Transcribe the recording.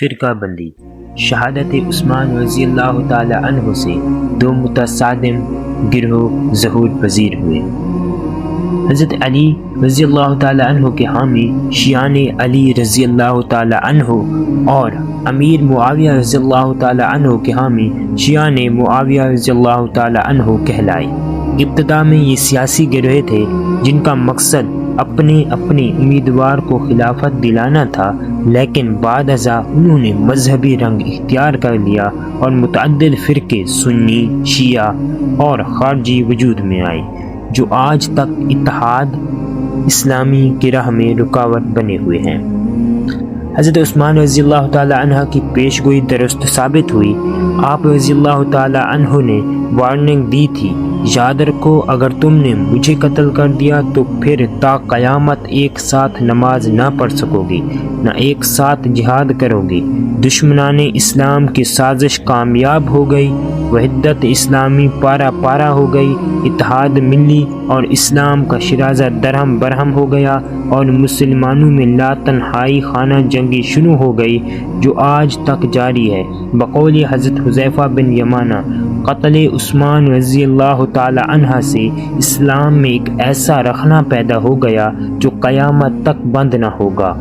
فرقہ بندی۔ شہادت عثمان رضی اللہ تعالی عنہ سے دو متصادم گروہ ظہور پذیر ہوئے۔ حضرت علی رضی اللہ تعالی عنہ کے حامی شیعان علی رضی اللہ تعالی عنہ اور امیر معاویہ رضی اللہ تعالی عنہ کے حامی شیعان معاویہ رضی اللہ تعالی عنہ کہلائے۔ ابتدا میں یہ سیاسی گروہ تھے جن کا مقصد اپنے امیدوار کو خلافت دلانا تھا، لیکن بعد ازاں انہوں نے مذہبی رنگ اختیار کر لیا اور متعدد فرقے سنی، شیعہ اور خارجی وجود میں آئے، جو آج تک اتحاد اسلامی کی راہ میں رکاوٹ بنے ہوئے ہیں۔ حضرت عثمان رضی اللہ تعالی عنہ کی پیش گوئی درست ثابت ہوئی۔ آپ رضی اللہ تعالی عنہ نے وارننگ دی تھی، یاد رکھو اگر تم نے مجھے قتل کر دیا تو پھر تا قیامت ایک ساتھ نماز نہ پڑھ سکو گی، نہ ایک ساتھ جہاد کرو گی۔ دشمنان اسلام کی سازش کامیاب ہو گئی، وحدت اسلامی پارا پارا ہو گئی، اتحاد ملی اور اسلام کا شیرازہ درہم برہم ہو گیا، اور مسلمانوں میں لا تنہائی خانہ جنگی شروع ہو گئی جو آج تک جاری ہے۔ بقول حضرت حذیفہ بن یمانہ، قتل عثمان رضی اللہ تعالی عنہ سے اسلام میں ایک ایسا رخنہ پیدا ہو گیا جو قیامت تک بند نہ ہوگا۔